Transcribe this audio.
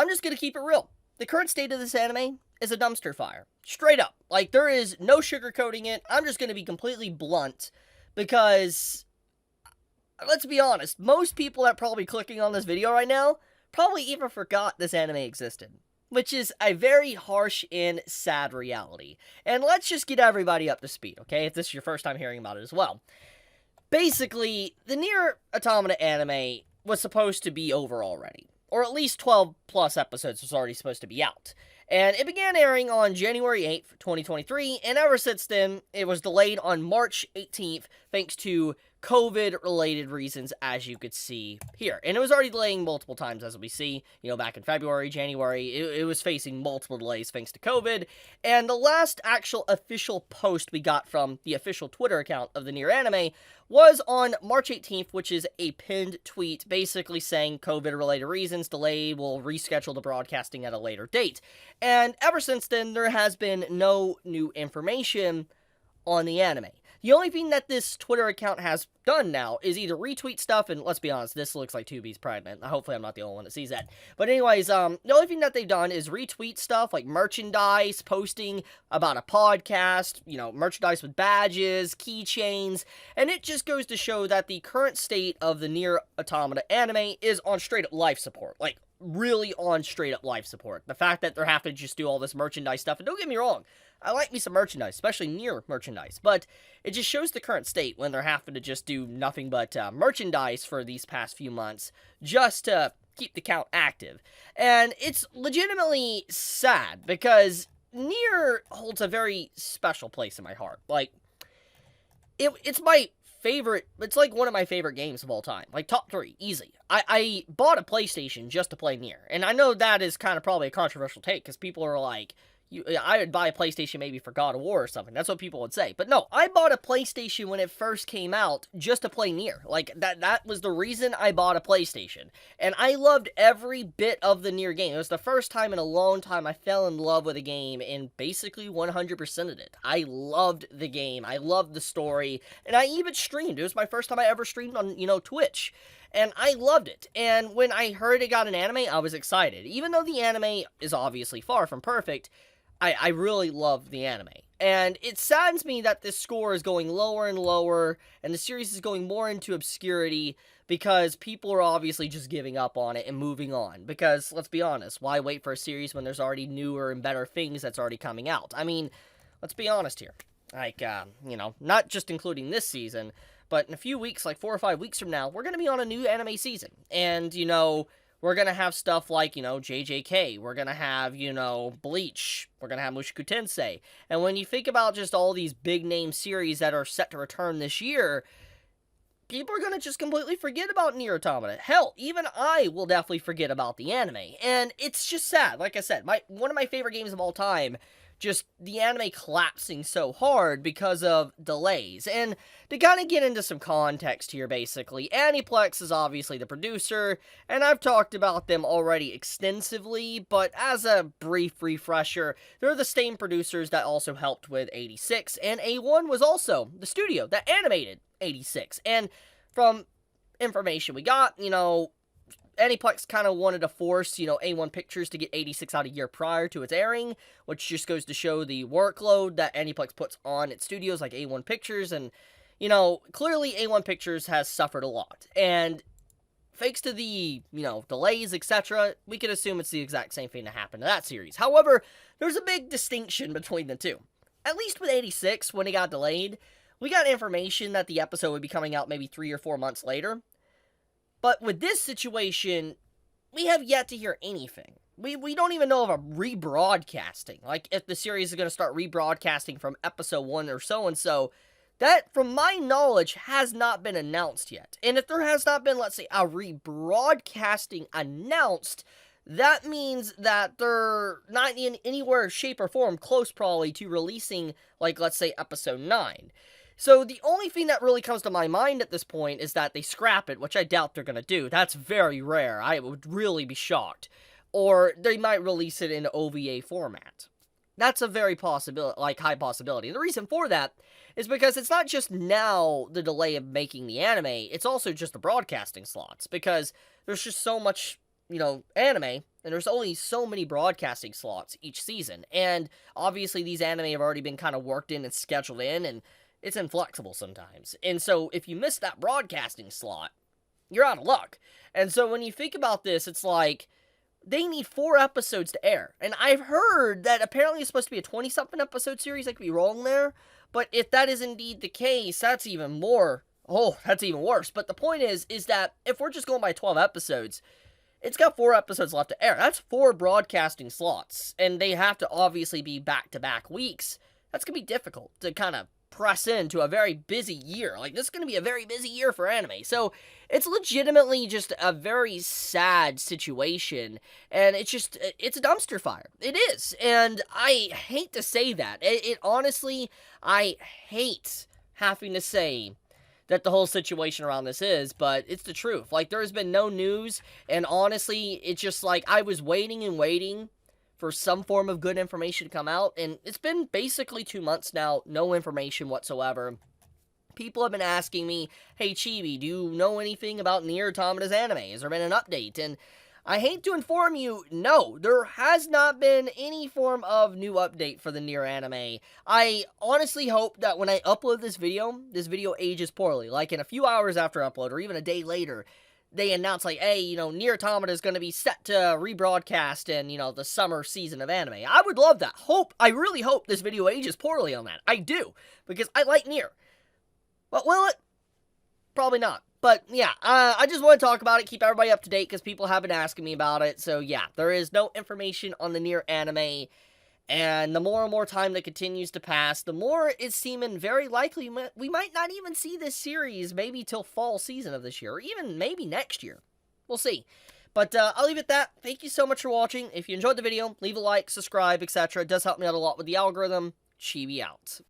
I'm just gonna keep it real. The current state of this anime is a dumpster fire. Straight up. Like, there is no sugarcoating it. I'm just gonna be completely blunt, because, let's be honest, most people that are probably clicking on this video right now probably even forgot this anime existed. Which is a very harsh and sad reality. And let's just get everybody up to speed, okay? If this is your first time hearing about it as well. Basically, the Nier Automata anime was supposed to be over already. Or at least 12 plus episodes was already supposed to be out. And it began airing on January 8th, 2023, and ever since then, it was delayed on March 18th, thanks to COVID-related reasons, as you could see here. And it was already delaying multiple times, as we see, back in February, January, it was facing multiple delays thanks to COVID. And the last actual official post we got from the official Twitter account of the Nier anime was on March 18th, which is a pinned tweet basically saying COVID-related reasons, delayed, will reschedule the broadcasting at a later date. And ever since then, there has been no new information on the anime. The only thing that this Twitter account has done now is either retweet stuff, and let's be honest, this looks like 2B's Pride. Hopefully I'm not the only one that sees that. But anyways, the only thing that they've done is retweet stuff like merchandise, posting about a podcast, merchandise with badges, keychains, and it just goes to show that the current state of the Nier Automata anime is on straight-up life support. Like, really on straight-up life support. The fact that they're having to just do all this merchandise stuff, and don't get me wrong, I like me some merchandise, especially Nier merchandise, but it just shows the current state when they're having to just do nothing but merchandise for these past few months just to keep the count active. And it's legitimately sad, because Nier holds a very special place in my heart. Like, it's my favorite, it's like one of my favorite games of all time. Like, top 3, easy. I bought a PlayStation just to play Nier, and I know that is kind of probably a controversial take, because people are like, I would buy a PlayStation maybe for God of War or something. That's what people would say. But no, I bought a PlayStation when it first came out just to play Nier. Like, that was the reason I bought a PlayStation. And I loved every bit of the Nier game. It was the first time in a long time I fell in love with a game, and basically 100%ed it. I loved the game. I loved the story. And I even streamed. It was my first time I ever streamed on, Twitch. And I loved it. And when I heard it got an anime, I was excited. Even though the anime is obviously far from perfect, I really love the anime. And it saddens me that this score is going lower and lower, and the series is going more into obscurity, because people are obviously just giving up on it and moving on. Because, let's be honest, why wait for a series when there's already newer and better things that's already coming out? I mean, let's be honest here. Like, not just including this season, but in a few weeks, like 4 or 5 weeks from now, we're going to be on a new anime season. And, we're going to have stuff like, JJK. We're going to have, Bleach. We're going to have Mushoku Tensei. And when you think about just all these big-name series that are set to return this year, people are going to just completely forget about Nier Automata. Hell, even I will definitely forget about the anime. And it's just sad. Like I said, one of my favorite games of all time, just the anime collapsing so hard because of delays. And to kind of get into some context here, basically, Aniplex is obviously the producer, and I've talked about them already extensively, but as a brief refresher, they're the same producers that also helped with 86, and A1 was also the studio that animated 86. And from information we got, Aniplex kind of wanted to force, A1 Pictures to get 86 out a year prior to its airing, which just goes to show the workload that Aniplex puts on its studios like A1 Pictures, and, clearly A1 Pictures has suffered a lot, and thanks to the, delays, etc., we could assume it's the exact same thing that happened to that series. However, there's a big distinction between the two. At least with 86, when it got delayed, we got information that the episode would be coming out maybe 3 or 4 months later. But with this situation, we have yet to hear anything. We don't even know of a rebroadcasting. Like, if the series is going to start rebroadcasting from episode 1 or so-and-so, that, from my knowledge, has not been announced yet. And if there has not been, let's say, a rebroadcasting announced, that means that they're not in anywhere, shape, or form close, probably, to releasing, like, let's say, episode 9. So the only thing that really comes to my mind at this point is that they scrap it, which I doubt they're going to do. That's very rare. I would really be shocked. Or they might release it in OVA format. That's a very high possibility. And the reason for that is because it's not just now the delay of making the anime, it's also just the broadcasting slots. Because there's just so much anime, and there's only so many broadcasting slots each season. And obviously these anime have already been kind of worked in and scheduled in, and it's inflexible sometimes. And so if you miss that broadcasting slot, you're out of luck. And so when you think about this, it's like they need 4 episodes to air. And I've heard that apparently it's supposed to be a 20-something episode series. I could be wrong there. But if that is indeed the case, that's even more. Oh, that's even worse. But the point is that if we're just going by 12 episodes, it's got 4 episodes left to air. That's 4 broadcasting slots. And they have to obviously be back-to-back weeks. That's going to be difficult to kind of press into a very busy year. Like, this is going to be a very busy year for anime. So, it's legitimately just a very sad situation. And it's a dumpster fire. It is. And I hate to say that. It honestly, I hate having to say that the whole situation around this is, but it's the truth. Like, there's been no news, and honestly, it's just like, I was waiting and waiting for some form of good information to come out, and it's been basically 2 months now, no information whatsoever. People have been asking me, hey Chibi, do you know anything about Nier Automata's anime? Has there been an update? And I hate to inform you, no, there has not been any form of new update for the Nier anime. I honestly hope that when I upload this video ages poorly. Like in a few hours after upload, or even a day later, they announce like, hey, Nier Automata is going to be set to rebroadcast in, the summer season of anime. I would love that. I really hope this video ages poorly on that. I do, because I like Nier. But will it? Probably not. But, yeah, I just want to talk about it, keep everybody up to date, because people have been asking me about it. So, yeah, there is no information on the Nier anime, and the more and more time that continues to pass, the more it's seeming very likely we might not even see this series maybe till fall season of this year, or even maybe next year. We'll see. But I'll leave it at that. Thank you so much for watching. If you enjoyed the video, leave a like, subscribe, etc. It does help me out a lot with the algorithm. Chibi out.